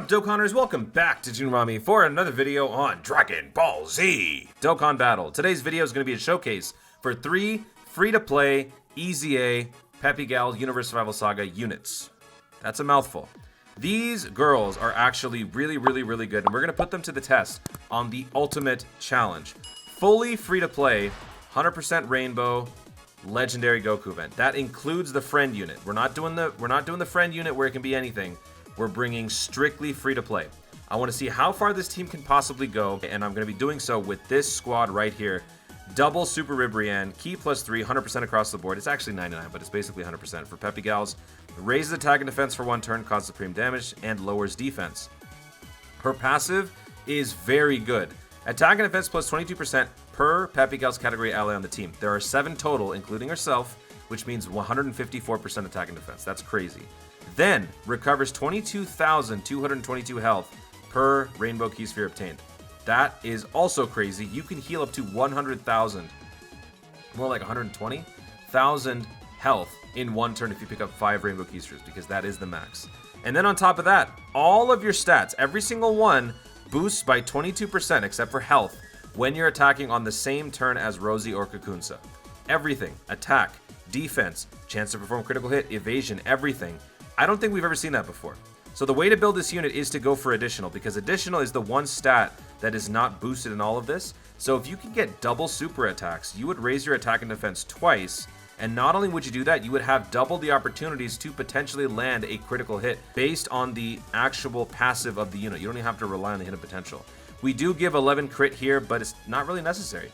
up, Dokkaners? Welcome back to Junrami for another video on Dragon Ball Z Dokkan Battle. Today's video is going to be a showcase for 3 free-to-play EZA Peppy Gal Universe Survival Saga units. That's a mouthful. These girls are actually really good, and we're going to put them to the test on the Ultimate Challenge. Fully free-to-play, 100% Rainbow, Legendary Goku event. That includes the friend unit. We're not doing the friend unit where it can be anything. We're bringing strictly free-to-play. I want to see how far this team can possibly go, and I'm going to be doing so with this squad right here. Double Super Ribrian, Key +3, 100% across the board. It's actually 99, but it's basically 100% for Peppy Gals. Raises attack and defense for 1 turn, causes supreme damage, and lowers defense. Her passive is very good. Attack and defense plus 22% per Peppy Gal's category ally on the team. There are 7 total, including herself, which means 154% attack and defense. That's crazy. Then recovers 22,222 health per Rainbow Key Sphere obtained. That is also crazy. You can heal up to 100,000, more like 120,000 health in 1 turn if you pick up 5 Rainbow Key Spheres, because that is the max. And then on top of that, all of your stats, every single one, boosts by 22% except for health when you're attacking on the same turn as Rosie or Kakunsa. Everything, attack, defense, chance to perform critical hit, evasion, everything. I don't think we've ever seen that before. So the way to build this unit is to go for additional, because additional is the one stat that is not boosted in all of this. So if you can get double super attacks, you would raise your attack and defense twice, and not only would you do that, you would have double the opportunities to potentially land a critical hit based on the actual passive of the unit. You don't even have to rely on the hidden potential. We do give 11 crit here, but it's not really necessary.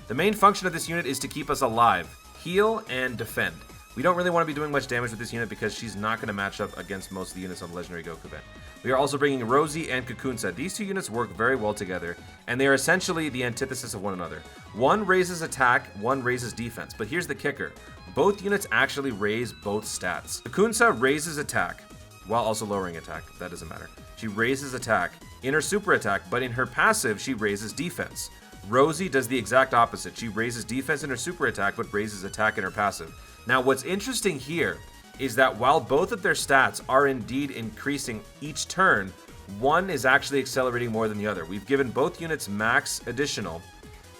The main function of this unit is to keep us alive, heal, and defend. We don't really want to be doing much damage with this unit because she's not going to match up against most of the units on the Legendary Goku event. We are also bringing Rosie and Kakunsa. These 2 units work very well together, and they are essentially the antithesis of one another. One raises attack, one raises defense. But here's the kicker. Both units actually raise both stats. Kakunsa raises attack while also lowering attack. That doesn't matter. She raises attack in her super attack, but in her passive, she raises defense. Rosie does the exact opposite. She raises defense in her super attack, but raises attack in her passive. Now, what's interesting here is that while both of their stats are indeed increasing each turn, one is actually accelerating more than the other. We've given both units max additional,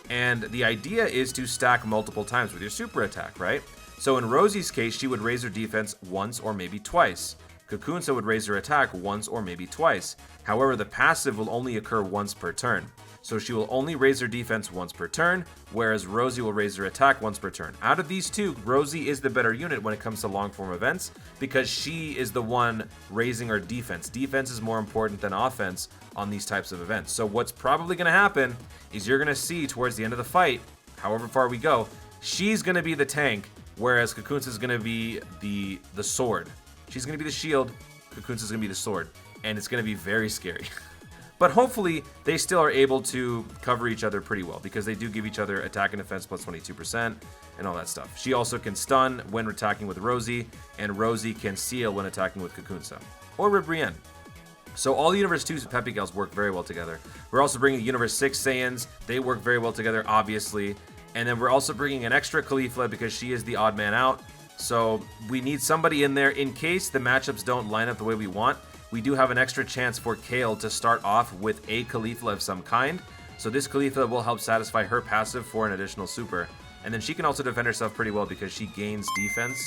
and the idea is to stack multiple times with your super attack, right? So in Rosie's case, she would raise her defense once or maybe twice. Kakunsa would raise her attack once or maybe twice. However, the passive will only occur once per turn. So she will only raise her defense once per turn, whereas Rosie will raise her attack once per turn. Out of these 2, Rosie is the better unit when it comes to long-form events because she is the one raising her defense. Defense is more important than offense on these types of events. So what's probably going to happen is you're going to see towards the end of the fight, however far we go, she's going to be the tank, whereas Kakunsa is going to be the sword. She's going to be the shield, Kakunsa is going to be the sword, and it's going to be very scary. But hopefully, they still are able to cover each other pretty well because they do give each other attack and defense plus 22% and all that stuff. She also can stun when attacking with Rosie, and Rosie can seal when attacking with Kakunsa or Ribrienne. So all the Universe 2 Peppy Gals work very well together. We're also bringing Universe 6 Saiyans. They work very well together, obviously. And then we're also bringing an extra Caulifla because she is the odd man out. So we need somebody in there in case the matchups don't line up the way we want. We do have an extra chance for Kale to start off with a Caulifla of some kind. So this Caulifla will help satisfy her passive for an additional super. And then she can also defend herself pretty well because she gains defense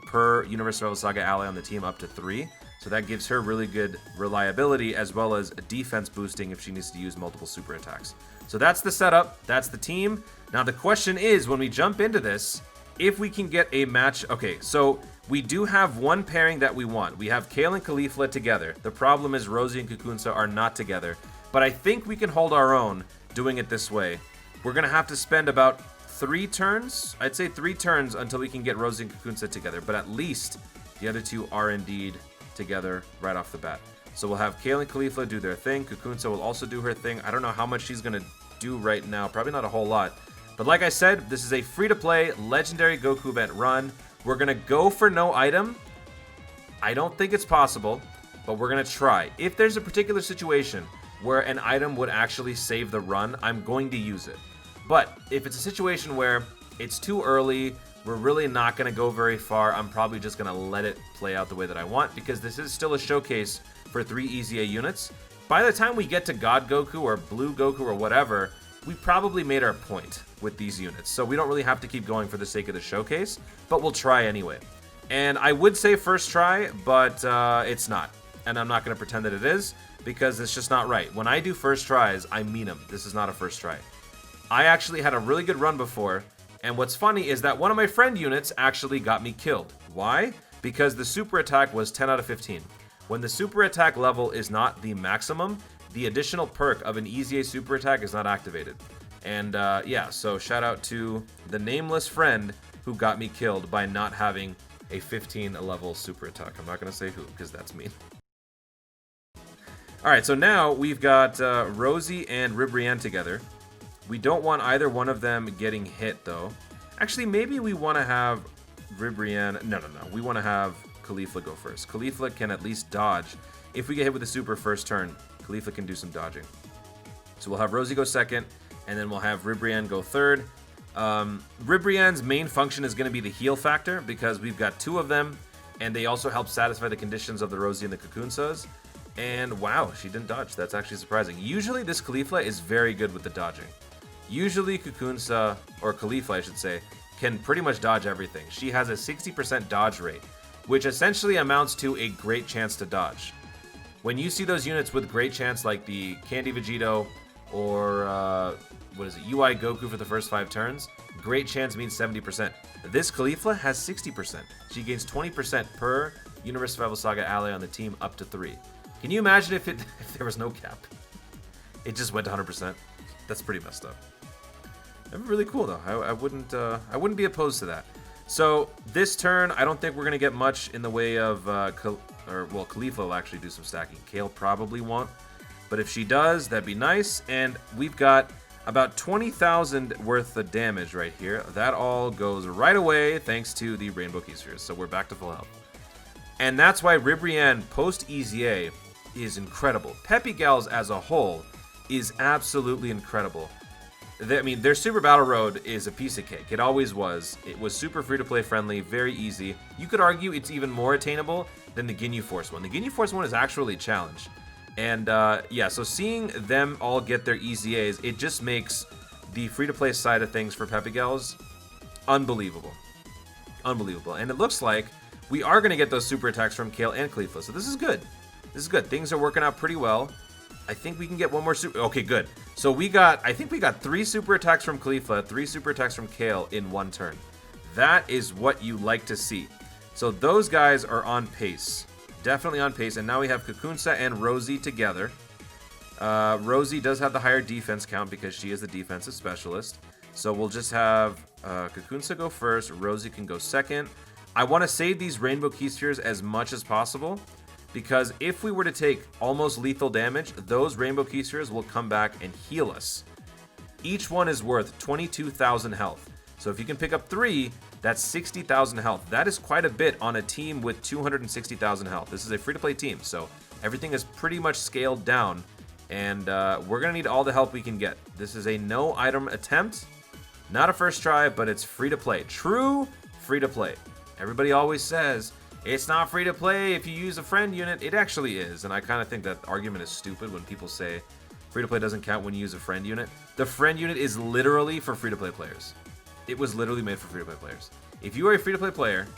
per Universe Survival Saga ally on the team up to 3. So that gives her really good reliability as well as defense boosting if she needs to use multiple super attacks. So that's the setup. That's the team. Now the question is, when we jump into this, if we can get a match. Okay, so we do have one pairing that we want. We have Kale and Caulifla together. The problem is Rosie and Kakunsa are not together. But I think we can hold our own doing it this way. We're going to have to spend about 3 turns. I'd say 3 turns until we can get Rosie and Kakunsa together. But at least the other 2 are indeed together right off the bat. So we'll have Kale and Caulifla do their thing. Kakunsa will also do her thing. I don't know how much she's going to do right now. Probably not a whole lot. But like I said, this is a free-to-play Legendary Goku event run. We're going to go for no item. I don't think it's possible, but we're going to try. If there's a particular situation where an item would actually save the run, I'm going to use it. But if it's a situation where it's too early, we're really not going to go very far, I'm probably just going to let it play out the way that I want because this is still a showcase for 3 EZA units. By the time we get to God Goku or Blue Goku or whatever, we probably made our point with these units. So we don't really have to keep going for the sake of the showcase, but we'll try anyway. And I would say first try, but it's not. And I'm not going to pretend that it is, because it's just not right. When I do first tries, I mean them. This is not a first try. I actually had a really good run before, and what's funny is that one of my friend units actually got me killed. Why? Because the super attack was 10 out of 15. When the super attack level is not the maximum, the additional perk of an EZA super attack is not activated. And yeah, so shout out to the nameless friend who got me killed by not having a 15 level super attack. I'm not going to say who, because that's mean. Alright, so now we've got Rosie and Ribrianne together. We don't want either one of them getting hit, though. Actually, maybe we want to have Ribrianne... No. We want to have Caulifla go first. Caulifla can at least dodge. If we get hit with a super first turn, Caulifla can do some dodging. So we'll have Rosie go second, and then we'll have Ribrianne go third. Ribrianne's main function is going to be the heal factor, because we've got 2 of them, and they also help satisfy the conditions of the Rosie and the Kakunsas. And wow, she didn't dodge. That's actually surprising. Usually this Caulifla is very good with the dodging. Usually Kakunsa, or Caulifla I should say, can pretty much dodge everything. She has a 60% dodge rate, which essentially amounts to a great chance to dodge. When you see those units with great chance like the Candy Vegito or what is it, UI Goku for the first 5 turns, great chance means 70%. This Caulifla has 60%. She gains 20% per Universe Survival Saga ally on the team up to 3. Can you imagine if there was no cap? It just went to 100%. That's pretty messed up. That'd be really cool though. I wouldn't be opposed to that. So this turn, I don't think we're gonna get much in the way of Caulifla will actually do some stacking. Kale probably won't, but if she does, that'd be nice. And we've got about 20,000 worth of damage right here. That all goes right away thanks to the Rainbow Key Spheres. So we're back to full health. And that's why Ribrianne post EZA is incredible. Peppy Gals as a whole is absolutely incredible. I mean, their Super Battle Road is a piece of cake. It always was. It was super free-to-play friendly, very easy. You could argue it's even more attainable than the Ginyu Force one. The Ginyu Force one is actually a challenge. And yeah, so seeing them all get their EZAs, it just makes the free-to-play side of things for Peppy Gals unbelievable. Unbelievable. And it looks like we are going to get those super attacks from Kale and Caulifla, so this is good. This is good. Things are working out pretty well. I think we can get one more super... Okay, good. So I think we got 3 super attacks from Caulifla, 3 super attacks from Kale in 1 turn. That is what you like to see. So those guys are on pace. Definitely on pace. And now we have Kakunsa and Rosie together. Rosie does have the higher defense count because she is the defensive specialist. So we'll just have Kakunsa go first. Rosie can go second. I want to save these Rainbow Key Spheres as much as possible, because if we were to take almost lethal damage, those Rainbow Key Spheres will come back and heal us. Each one is worth 22,000 health. So if you can pick up 3, that's 60,000 health. That is quite a bit on a team with 260,000 health. This is a free-to-play team, so everything is pretty much scaled down, and we're going to need all the help we can get. This is a no-item attempt. Not a first try, but it's free-to-play. True free-to-play. Everybody always says, it's not free to play if you use a friend unit. It actually is, and I kind of think that argument is stupid when people say free to play doesn't count when you use a friend unit. The friend unit is literally for free to play players. It was literally made for free to play players. If you are a free to play player,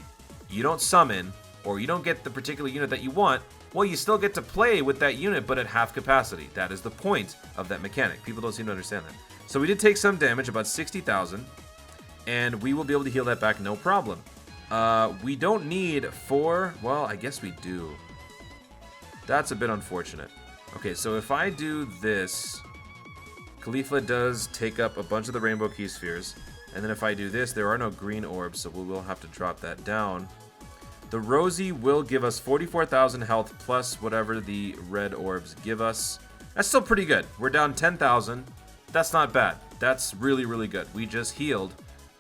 you don't summon, or you don't get the particular unit that you want, well, you still get to play with that unit, but at half capacity. That is the point of that mechanic. People don't seem to understand that. So we did take some damage, about 60,000, and we will be able to heal that back no problem. We don't need 4. Well, I guess we do. That's a bit unfortunate. Okay, so if I do this, Caulifla does take up a bunch of the Rainbow Key Spheres. And then if I do this, there are no green orbs, so we will have to drop that down. The Rosie will give us 44,000 health plus whatever the red orbs give us. That's still pretty good. We're down 10,000. That's not bad. That's really, really good. We just healed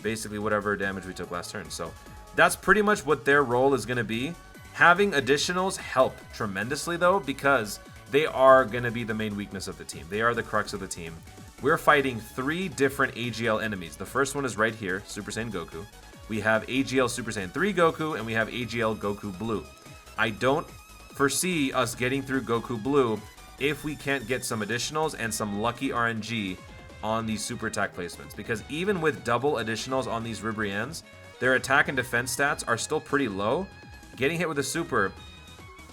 basically whatever damage we took last turn. So that's pretty much what their role is going to be. Having additionals help tremendously, though, because they are going to be the main weakness of the team. They are the crux of the team. We're fighting 3 different AGL enemies. The first one is right here, Super Saiyan Goku. We have AGL Super Saiyan 3 Goku, and we have AGL Goku Blue. I don't foresee us getting through Goku Blue if we can't get some additionals and some lucky RNG on these super attack placements. Because even with double additionals on these Ribriannes, their attack and defense stats are still pretty low. Getting hit with a super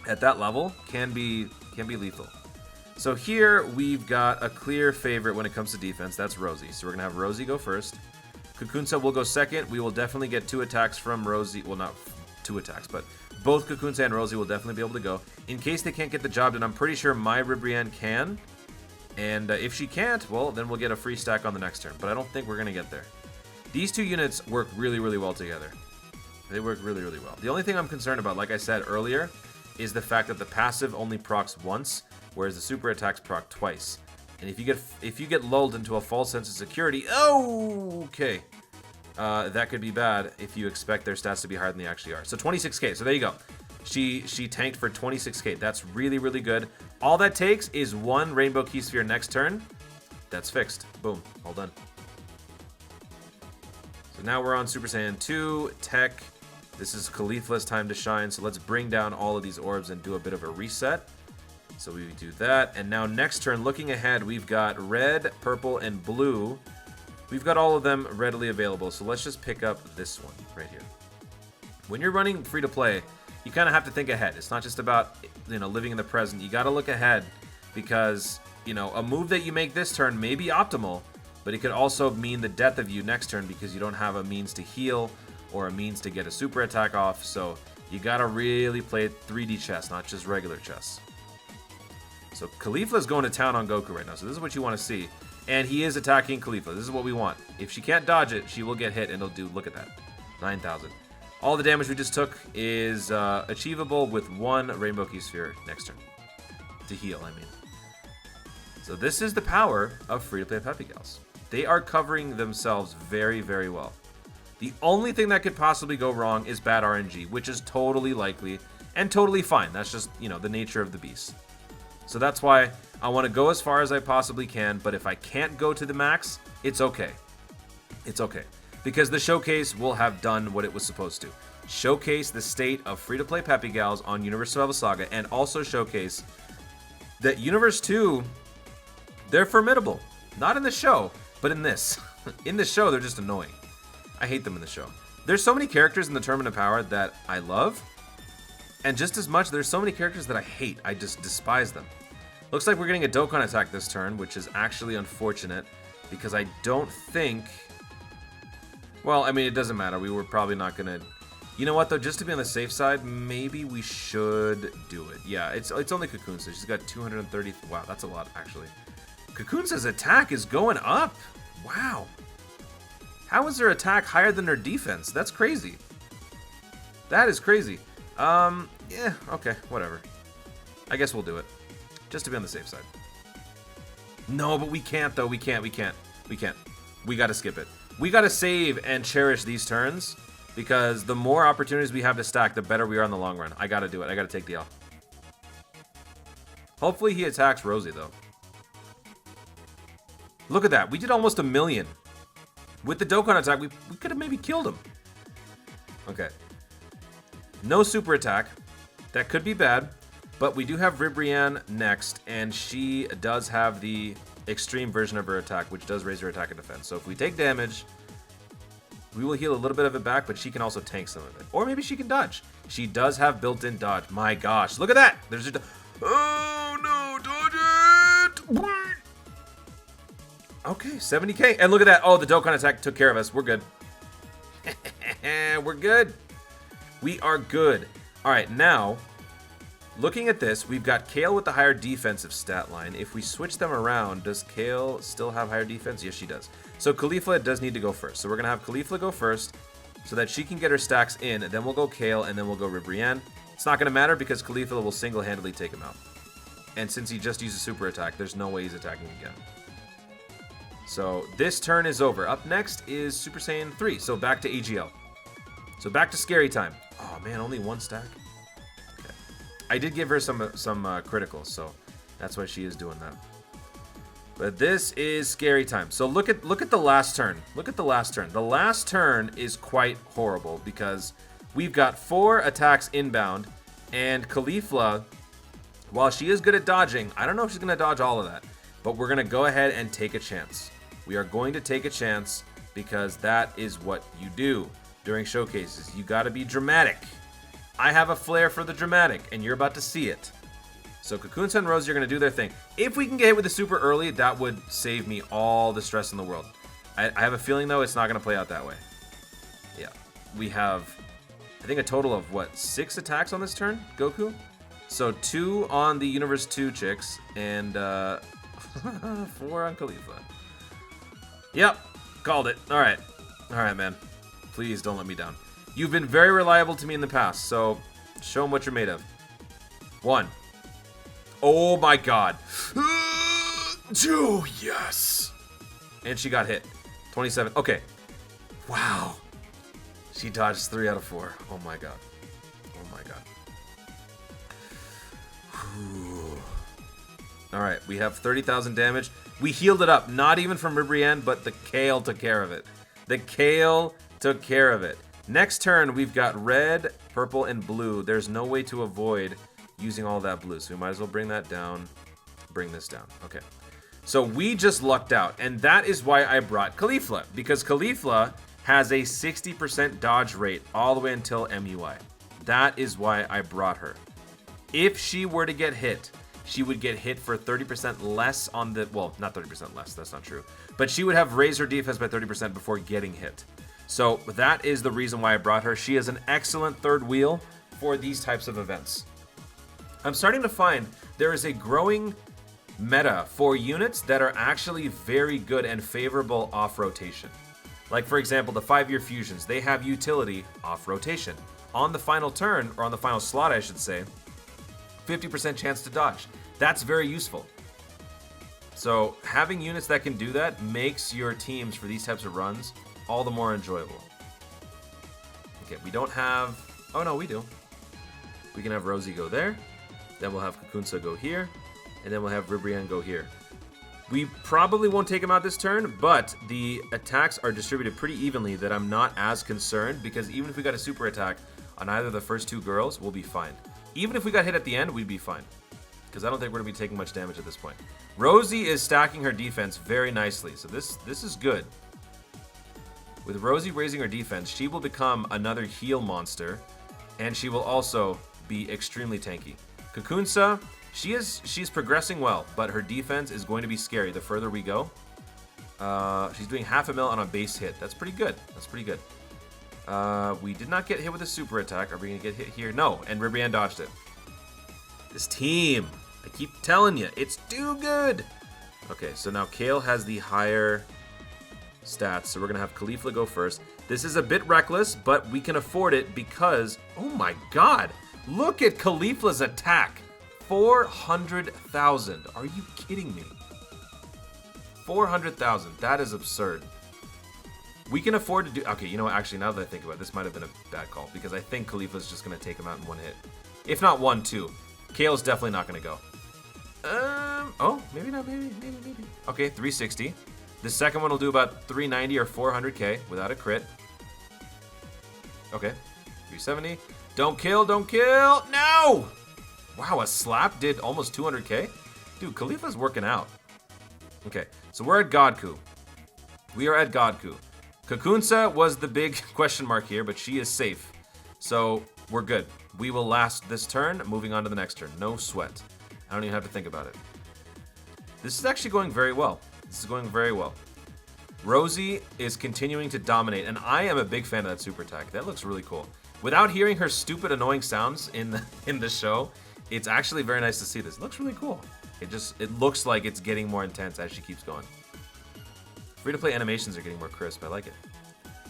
at that level can be lethal. So here we've got a clear favorite when it comes to defense. That's Rosie. So we're going to have Rosie go first. Kakunsa will go second. We will definitely get 2 attacks from Rosie. Well, not 2 attacks, but both Kakunsa and Rosie will definitely be able to go. In case they can't get the job done, I'm pretty sure my Ribrianne can. And if she can't, well, then we'll get a free stack on the next turn. But I don't think we're going to get there. These 2 units work really, really well together. They work really, really well. The only thing I'm concerned about, like I said earlier, is the fact that the passive only procs once, whereas the super attacks proc twice. And if you get lulled into a false sense of security, okay, that could be bad if you expect their stats to be higher than they actually are. So 26k. So there you go. She tanked for 26k. That's really, really good. All that takes is 1 Rainbow Key Sphere next turn. That's fixed. Boom. All done. So now we're on Super Saiyan 2 Tech. This is Khalifa's time to shine. So let's bring down all of these orbs and do a bit of a reset. So we do that. And now next turn, looking ahead, we've got red, purple, and blue. We've got all of them readily available. So let's just pick up this one right here. When you're running free to play, you kind of have to think ahead. It's not just about, living in the present. You got to look ahead because, a move that you make this turn may be optimal, but it could also mean the death of you next turn because you don't have a means to heal or a means to get a super attack off. So you got to really play 3D chess, not just regular chess. So Khalifa's going to town on Goku right now. So this is what you want to see. And he is attacking Khalifa. This is what we want. If she can't dodge it, she will get hit and it'll do, look at that, 9,000. All the damage we just took is achievable with 1 Rainbow Key Sphere next turn. To heal, I mean. So this is the power of free-to-play Peppy Gals. They are covering themselves very, very well. The only thing that could possibly go wrong is bad RNG, which is totally likely and totally fine. That's just, the nature of the beast. So that's why I want to go as far as I possibly can, but if I can't go to the max, it's okay. It's okay. Because the showcase will have done what it was supposed to. Showcase the state of free-to-play Peppy Gals on Universe Survival Saga, and also showcase that Universe 2, they're formidable. Not in the show, but in this. In the show, they're just annoying. I hate them in the show. There's so many characters in the Tournament of Power that I love, and just as much, there's so many characters that I hate. I just despise them. Looks like we're getting a Dokkan attack this turn, which is actually unfortunate, because I don't think... Well, I mean, it doesn't matter. We were probably not going to... You know what, though? Just to be on the safe side, maybe we should do it. Yeah, it's only Kakunsa. She's got 230... Wow, that's a lot, actually. Kakunsa's attack is going up. Wow. How is her attack higher than her defense? That's crazy. That is crazy. Yeah, okay, whatever. I guess we'll do it. Just to be on the safe side. No, but we can't, though. We can't. We gotta skip it. We gotta save and cherish these turns, because the more opportunities we have to stack, the better we are in the long run. I gotta do it. I gotta take the L. Hopefully he attacks Rosie, though. Look at that. We did almost 1 million. With the Dokkan attack, we could have maybe killed him. Okay. No super attack. That could be bad. But we do have Ribrianne next, and she does have the extreme version of her attack, which does raise her attack and defense. So if we take damage, we will heal a little bit of it back, but she can also tank some of it. Or maybe she can dodge. She does have built-in dodge. My gosh, look at that! There's a... Oh no, dodge it! Okay, 70k. And look at that. Oh, the Dokkan attack took care of us. We're good. We're good. We are good. All right, now, looking at this, we've got Kale with the higher defensive stat line. If we switch them around, does Kale still have higher defense? Yes, she does. So Khalifa does need to go first. So we're going to have Khalifa go first so that she can get her stacks in. Then we'll go Kale, and then we'll go Ribrianne. It's not going to matter because Khalifa will single-handedly take him out. And since he just used a super attack, there's no way he's attacking again. So this turn is over. Up next is Super Saiyan 3. So back to AGL. So back to scary time. Oh man, only 1 stack. Okay. I did give her some criticals, so that's why she is doing that. But this is scary time. So look at the last turn. Look at the last turn. The last turn is quite horrible because we've got 4 attacks inbound, And Caulifla, while she is good at dodging, I don't know if she's going to dodge all of that. But we're going to go ahead and take a chance. We are going to take a chance because that is what you do during showcases. You got to be dramatic. I have a flair for the dramatic, and you're about to see it. So Cocoonsa and Rosie are going to do their thing. If we can get hit with the super early, that would save me all the stress in the world. I have a feeling, though, it's not going to play out that way. Yeah. We have, I think, a total of, what, 6 attacks on this turn, Goku? So 2 on the Universe 2 chicks, and 4 on Caulifla. Yep. Called it. All right. All right, man. Please don't let me down. You've been very reliable to me in the past, so show them what you're made of. 1. Oh, my God. 2. Yes. And she got hit. 27. Okay. Wow. She dodged 3 out of 4. Oh, my God. Oh, my God. Whew. All right. We have 30,000 damage. We healed it up. Not even from Ribrianne, but the Kale took care of it. The Kale took care of it. Next turn, we've got red, purple, and blue. There's no way to avoid using all that blue, so we might as well bring that down. Bring this down. Okay. So we just lucked out, and that is why I brought Caulifla, because Caulifla has a 60% dodge rate all the way until MUI. That is why I brought her. If she were to get hit, she would get hit for 30% less on the... Well, not 30% less. That's not true. But she would have raised her defense by 30% before getting hit. So that is the reason why I brought her. She is an excellent third wheel for these types of events. I'm starting to find there is a growing meta for units that are actually very good and favorable off rotation. Like, for example, the 5-year fusions. They have utility off rotation. On the final turn, or on the final slot, I should say, 50% chance to dodge. That's very useful. So having units that can do that makes your teams for these types of runs all the more enjoyable. Okay, we don't have... Oh, no, we do. We can have Rosie go there. Then we'll have Cocoonsa go here. And then we'll have Ribrianne go here. We probably won't take him out this turn, but the attacks are distributed pretty evenly that I'm not as concerned, because even if we got a super attack on either of the first 2 girls, we'll be fine. Even if we got hit at the end, we'd be fine, because I don't think we're going to be taking much damage at this point. Rosie is stacking her defense very nicely, so this is good. With Rosie raising her defense, she will become another heal monster, and she will also be extremely tanky. Cocoonsa, she's progressing well, but her defense is going to be scary the further we go. She's doing 0.5 mil on a base hit. That's pretty good. That's pretty good. We did not get hit with a super attack. Are we going to get hit here? No, and Ribrianne dodged it. This team, I keep telling you, it's too good. Okay, so now Kale has the higher stats, so we're going to have Caulifla go first. This is a bit reckless, but we can afford it because, oh my God, look at Caulifla's attack. 400,000. Are you kidding me? 400,000. That is absurd. We can afford to do... Okay, you know what? Actually, now that I think about it, this might have been a bad call, because I think Caulifla's just going to take him out in 1 hit. If not 1, 2. Kale's definitely not going to go. Oh, maybe not. Maybe. Okay, 360. The second one will do about 390 or 400k without a crit. Okay, 370. Don't kill, don't kill. No! Wow, a slap did almost 200k? Dude, Caulifla's working out. Okay, so we're at Goku. We are at Goku. Cocoonsa was the big question mark here, but she is safe. So we're good. We will last this turn, moving on to the next turn. No sweat. I don't even have to think about it. This is actually going very well. This is going very well. Rosie is continuing to dominate, and I am a big fan of that super attack. That looks really cool. Without hearing her stupid, annoying sounds in the show, it's actually very nice to see this. It looks really cool. It looks like it's getting more intense as she keeps going. Free-to-play animations are getting more crisp. I like it.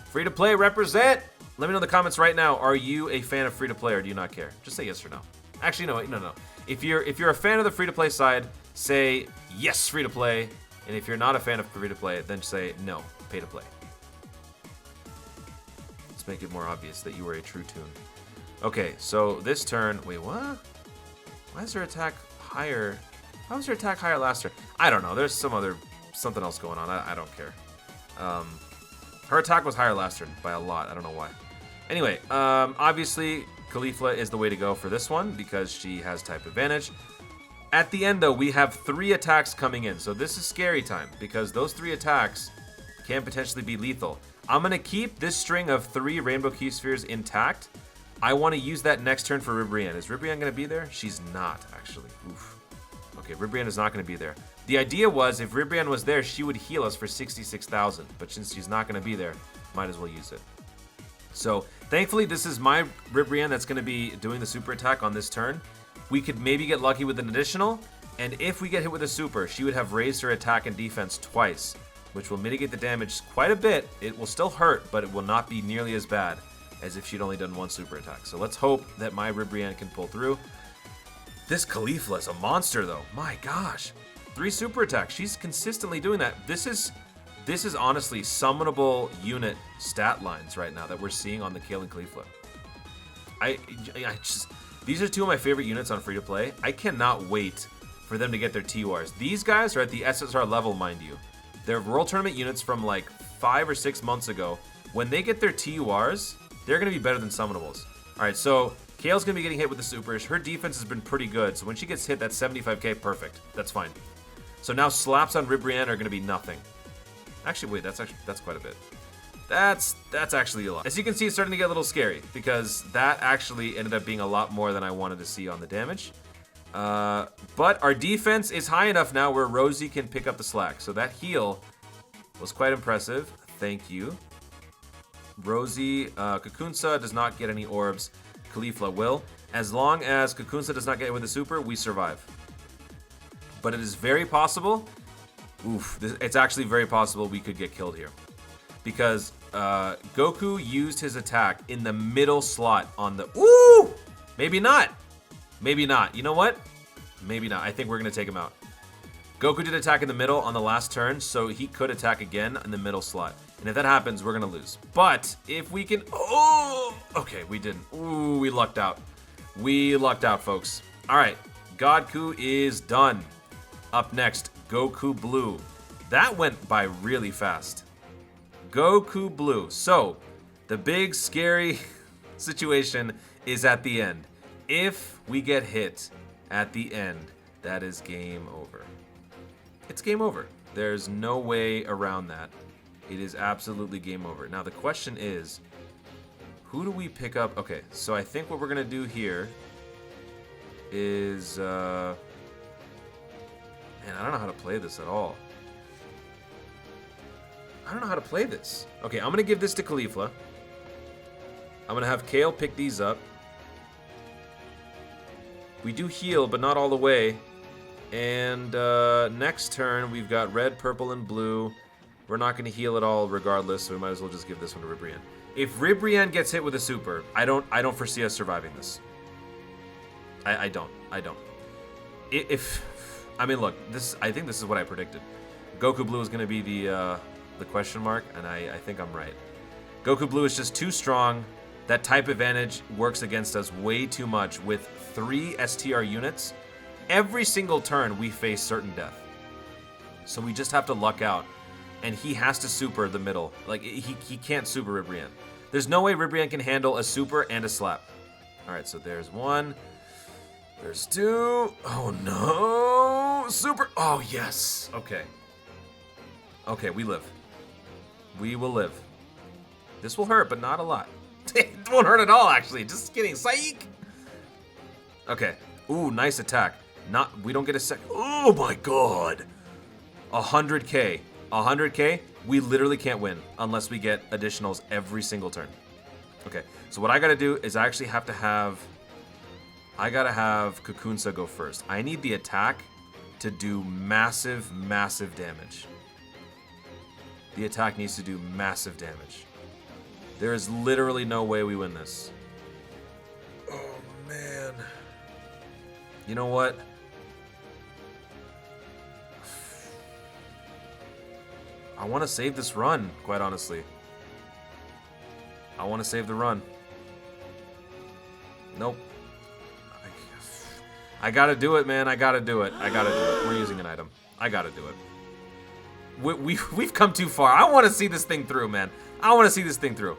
Free-to-play, represent! Let me know in the comments right now. Are you a fan of free-to-play, or do you not care? Just say yes or no. Actually, no. If you're a fan of the free-to-play side, say yes, free-to-play. And if you're not a fan of free-to-play, then say no, pay-to-play. Let's make it more obvious that you are a true tune. Okay, so this turn... Wait, what? Why is her attack higher? How was her attack higher last turn? I don't know. There's something else going on. I don't care. Her attack was higher last turn by a lot. I don't know why. Anyway, obviously, Caulifla is the way to go for this one because she has type advantage. At the end, though, we have 3 attacks coming in. So this is scary time because those 3 attacks can potentially be lethal. I'm going to keep this string of 3 Rainbow Key Spheres intact. I want to use that next turn for Ribrianne. Is Ribrianne going to be there? She's not, actually. Oof. Okay, Ribrianne is not going to be there. The idea was if Ribrianne was there, she would heal us for 66,000. But since she's not going to be there, might as well use it. So, thankfully, this is my Ribrianne that's going to be doing the super attack on this turn. We could maybe get lucky with an additional, and if we get hit with a super, she would have raised her attack and defense twice, which will mitigate the damage quite a bit. It will still hurt, but it will not be nearly as bad as if she'd only done 1 super attack. So let's hope that my Ribrianne can pull through. This Caulifla is a monster, though. My gosh. 3 super attacks. She's consistently doing that. This is honestly summonable unit stat lines right now that we're seeing on the Kale and Caulifla. These are 2 of my favorite units on free-to-play. I cannot wait for them to get their TURs. These guys are at the SSR level, mind you. They're World Tournament units from like 5 or 6 months ago. When they get their TURs, they're going to be better than summonables. All right, so Kale's going to be getting hit with the supers. Her defense has been pretty good, so when she gets hit, that's 75k, perfect. That's fine. So now slaps on Ribrianne are going to be nothing. Actually, wait, that's quite a bit. That's actually a lot. As you can see, it's starting to get a little scary because that actually ended up being a lot more than I wanted to see on the damage. But our defense is high enough now where Rosie can pick up the slack. So that heal was quite impressive. Thank you. Rosie, Kakunsa does not get any orbs. Caulifla will. As long as Kakunsa does not get with a super, we survive. But it is very possible. It's actually very possible we could get killed here. Because Goku used his attack in the middle slot on the... Ooh! Maybe not. Maybe not. You know what? Maybe not. I think we're going to take him out. Goku did attack in the middle on the last turn, so he could attack again in the middle slot. And if that happens, we're going to lose. But if we can... Oh! Okay, we didn't. Ooh, we lucked out. We lucked out, folks. All right. Godku is done. Up next, Goku Blue. That went by really fast. Goku Blue. So, the big scary situation is at the end. If we get hit at the end, that is game over. It's game over. There's no way around that. It is absolutely game over. Now, the question is, who do we pick up? Okay, so I think what we're going to do here is... Man, I don't know how to play this at all. I don't know how to play this. Okay, I'm going to give this to Caulifla. I'm going to have Kale pick these up. We do heal, but not all the way. And next turn, we've got red, purple, and blue. We're not going to heal at all regardless, so we might as well just give this one to Ribrianne. If Ribrianne gets hit with a super, I don't foresee us surviving this. I don't. I mean, look, I think this is what I predicted. Goku Blue is going to be the question mark, and I think I'm right. Goku Blue is just too strong. That type advantage works against us way too much. With 3 STR units, every single turn we face certain death. So we just have to luck out. And he has to super the middle. Like, he can't super Ribrianne. There's no way Ribrianne can handle a super and a slap. Alright, so there's 1. There's 2. Oh, no. Super. Oh, yes. Okay. Okay, we live. We will live. This will hurt, but not a lot. It won't hurt at all, actually. Just kidding. Psych! Okay. Ooh, nice attack. We don't get a sec. Oh, my God. 100k. 100k, we literally can't win unless we get additionals every single turn. Okay, so what I gotta do is I actually have to have... I gotta have Kakunsa go first. I need the attack to do massive, massive damage. The attack needs to do massive damage. There is literally no way we win this. Oh, man. You know what? I want to save this run, quite honestly. I want to save the run. Nope. I gotta do it, man. I gotta do it. I gotta do it. We're using an item. I gotta do it. We've come too far. I want to see this thing through, man. I want to see this thing through.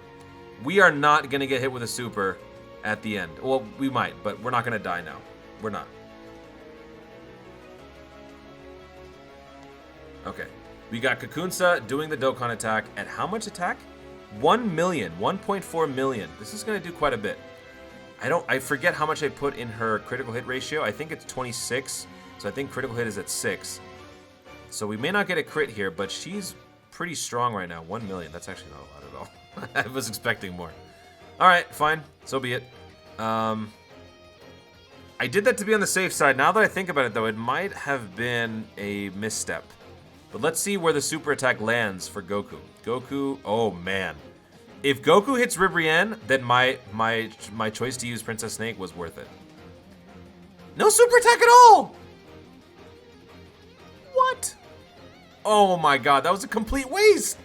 We are not going to get hit with a super at the end. Well, we might, but we're not going to die now. We're not. Okay. We got Kakunsa doing the Dokkan attack at how much attack? 1 million. 1.4 million. This is going to do quite a bit. I forget how much I put in her critical hit ratio. I think it's 26. So I think critical hit is at 6. So we may not get a crit here, but she's pretty strong right now. 1 million. That's actually not a lot at all. I was expecting more. Alright, fine. So be it. I did that to be on the safe side. Now that I think about it, though, it might have been a misstep. But let's see where the super attack lands for Goku. Goku, oh man. If Goku hits Ribrianne, then my choice to use Princess Snake was worth it. No super attack at all! What? Oh my god, that was a complete waste!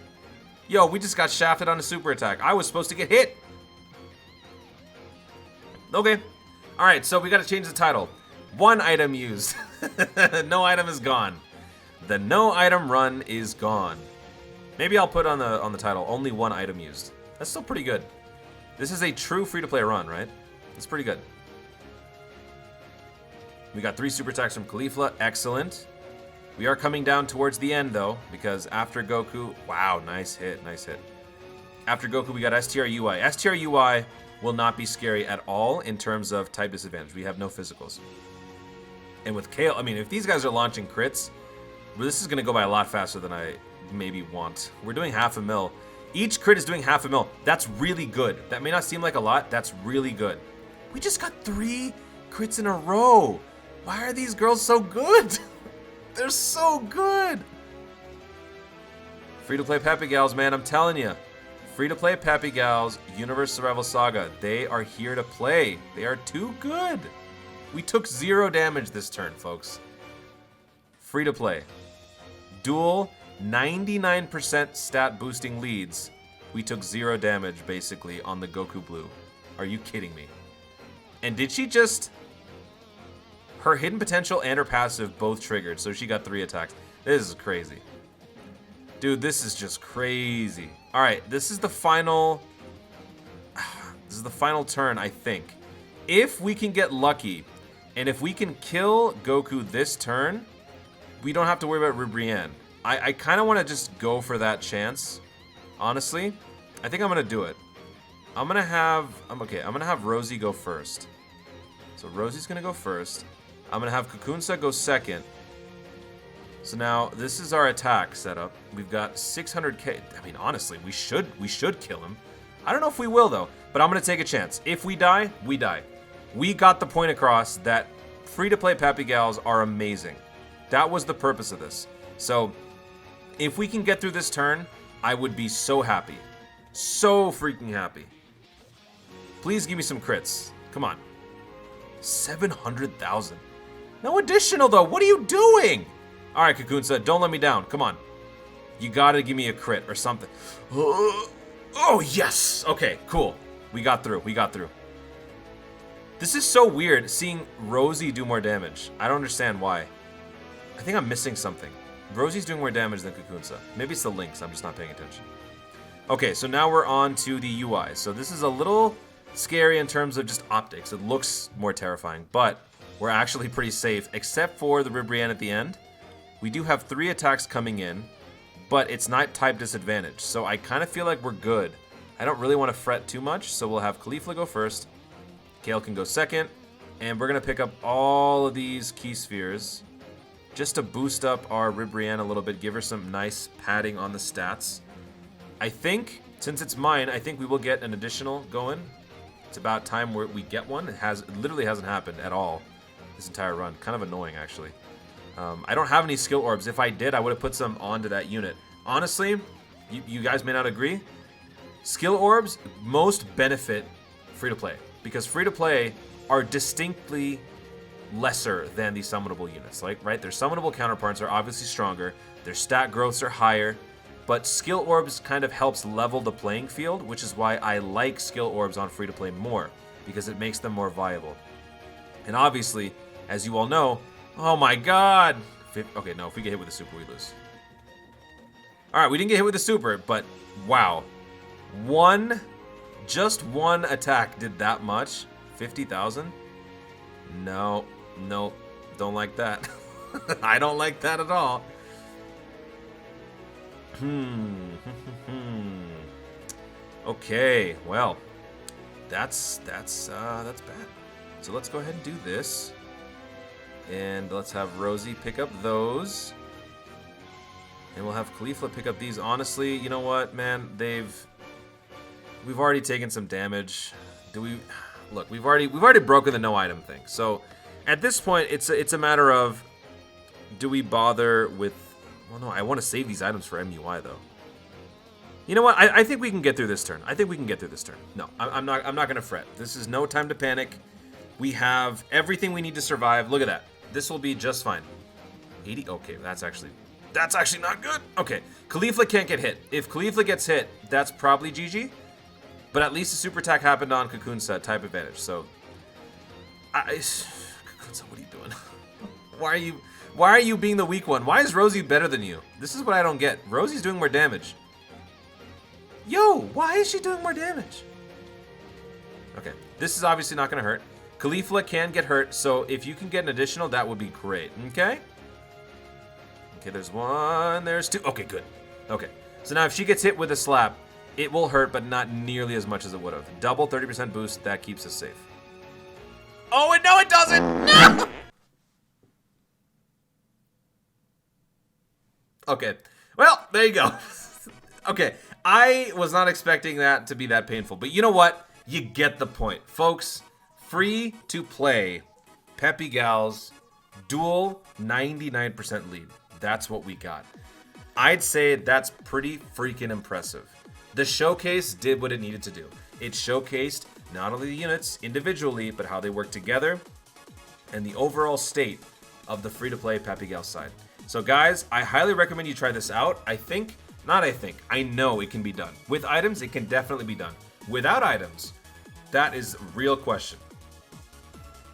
Yo, we just got shafted on a super attack. I was supposed to get hit. Okay. Alright, so we gotta change the title. 1 item used. No item is gone. The no item run is gone. Maybe I'll put on the title, only 1 item used. That's still pretty good. This is a true free-to-play run, right? It's pretty good. We got 3 super attacks from Caulifla. Excellent. We are coming down towards the end, though, because after Goku... Wow, nice hit, nice hit. After Goku, we got STR UI. STR UI will not be scary at all in terms of type disadvantage. We have no physicals. And with Kale, I mean, if these guys are launching crits, this is going to go by a lot faster than I maybe want. We're doing 0.5 mil. Each crit is doing 0.5 mil. That's really good. That may not seem like a lot. That's really good. We just got 3 crits in a row. Why are these girls so good? They're so good. Free-to-play Peppy Gals, man. I'm telling you. Free-to-play Peppy Gals, Universe Survival Saga. They are here to play. They are too good. We took 0 damage this turn, folks. Free-to-play. Dual 99% stat boosting leads. We took 0 damage, basically, on the Goku Blue. Are you kidding me? And did she just... Her hidden potential and her passive both triggered, so she got 3 attacks. This is crazy. Dude, this is just crazy. Alright, this is the final... This is the final turn, I think. If we can get lucky, and if we can kill Goku this turn, we don't have to worry about Ribrianne. I kind of want to just go for that chance, honestly. I think I'm going to do it. I'm going to have Rosie go first. So Rosie's going to go first. I'm going to have Kakunsa go second. So now this is our attack setup. We've got 600k. I mean, honestly, we should kill him. I don't know if we will though, but I'm going to take a chance. If we die, we die. We got the point across that free-to-play Peppy Gals are amazing. That was the purpose of this. So if we can get through this turn, I would be so happy. So freaking happy. Please give me some crits. Come on. 700,000. No additional, though. What are you doing? All right, Kakunsa, don't let me down. Come on. You got to give me a crit or something. Oh, yes. Okay, cool. We got through. We got through. This is so weird seeing Rosie do more damage. I don't understand why. I think I'm missing something. Rosie's doing more damage than Kakunsa. Maybe it's the links. I'm just not paying attention. Okay, so now we're on to the UI. So this is a little scary in terms of just optics. It looks more terrifying, but we're actually pretty safe, except for the Ribrianne at the end. We do have 3 attacks coming in, but it's not type disadvantage. So I kind of feel like we're good. I don't really want to fret too much, so we'll have Caulifla go first. Kale can go second, and we're going to pick up all of these key spheres just to boost up our Ribrianne a little bit, give her some nice padding on the stats. I think, since it's mine, I think we will get an additional going. It's about time where we get one. It literally hasn't happened at all this entire run. Kind of annoying, actually. I don't have any skill orbs. If I did, I would have put some onto that unit. Honestly, you guys may not agree. Skill orbs most benefit free-to-play, because free-to-play are distinctly lesser than the summonable units. Like, right, their summonable counterparts are obviously stronger, their stat growths are higher, but skill orbs kind of helps level the playing field, which is why I like skill orbs on free-to-play more, because it makes them more viable. And obviously, as you all know, oh my god! Okay, no, if we get hit with a super, we lose. Alright, we didn't get hit with a super, but wow. 1 Just one attack did that much. 50,000? No, no, don't like that. I don't like that at all. Okay, well, that's bad. So let's go ahead and do this. And let's have Rosie pick up those. And we'll have Khalifa pick up these. Honestly, you know what, man? We've already taken some damage. Look, we've already broken the no item thing. So at this point, it's a matter of, do we bother with? Well, no, I want to save these items for MUI though. You know what? I think we can get through this turn. No, I'm not gonna fret. This is no time to panic. We have everything we need to survive. Look at that. This will be just fine. 80. Okay, that's actually not good. Okay, Khalifa can't get hit. If Khalifa gets hit, that's probably GG. But at least the super attack happened on Cocoonsa, type advantage. So, Cocoonsa, what are you doing? Why are you being the weak one? Why is Rosie better than you? This is what I don't get. Rosie's doing more damage. Yo, why is she doing more damage? Okay, this is obviously not gonna hurt. Khalifa can get hurt, so if you can get an additional, that would be great. Okay. Okay, there's one, there's two. Okay, good. Okay, so now if she gets hit with a slap, it will hurt, but not nearly as much as it would have. Double 30% boost, that keeps us safe. Oh, and no, it doesn't! No! Okay, well, there you go. Okay, I was not expecting that to be that painful, but you know what? You get the point. Folks, free to play Peppy Gals dual 99% lead. That's what we got. I'd say that's pretty freaking impressive. The showcase did what it needed to do. It showcased not only the units individually, but how they work together and the overall state of the free-to-play Peppy Gal side. So guys, I highly recommend you try this out. I know it can be done. With items, it can definitely be done. Without items, that is a real question.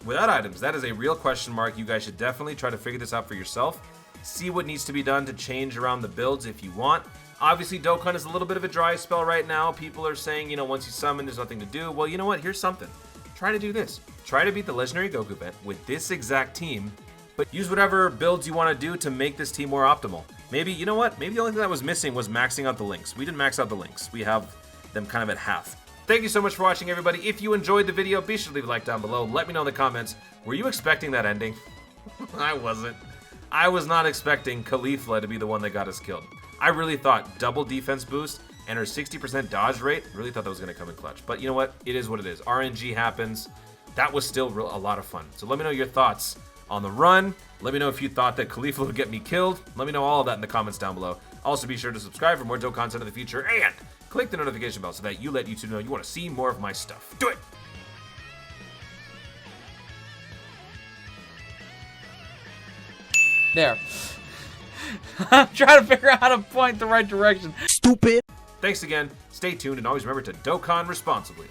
Without items, that is a real question mark. You guys should definitely try to figure this out for yourself. See what needs to be done to change around the builds if you want. Obviously, Dokkan is a little bit of a dry spell right now. People are saying, you know, once you summon, there's nothing to do. Well, you know what? Here's something. Try to do this. Try to beat the Legendary Goku event with this exact team, but use whatever builds you want to do to make this team more optimal. Maybe, you know what? Maybe the only thing that was missing was maxing out the links. We didn't max out the links. We have them kind of at half. Thank you so much for watching, everybody. If you enjoyed the video, be sure to leave a like down below. Let me know in the comments. Were you expecting that ending? I wasn't. I was not expecting Khalifa to be the one that got us killed. I really thought double defense boost and her 60% dodge rate, really thought that was going to come in clutch. But you know what? It is what it is. RNG happens. That was still a lot of fun. So let me know your thoughts on the run. Let me know if you thought that Khalifa would get me killed. Let me know all of that in the comments down below. Also, be sure to subscribe for more Dokkan content in the future and click the notification bell so that you let YouTube know you want to see more of my stuff. Do it! There. I'm trying to figure out how to point the right direction. Stupid. Thanks again. Stay tuned and always remember to Dokkan responsibly.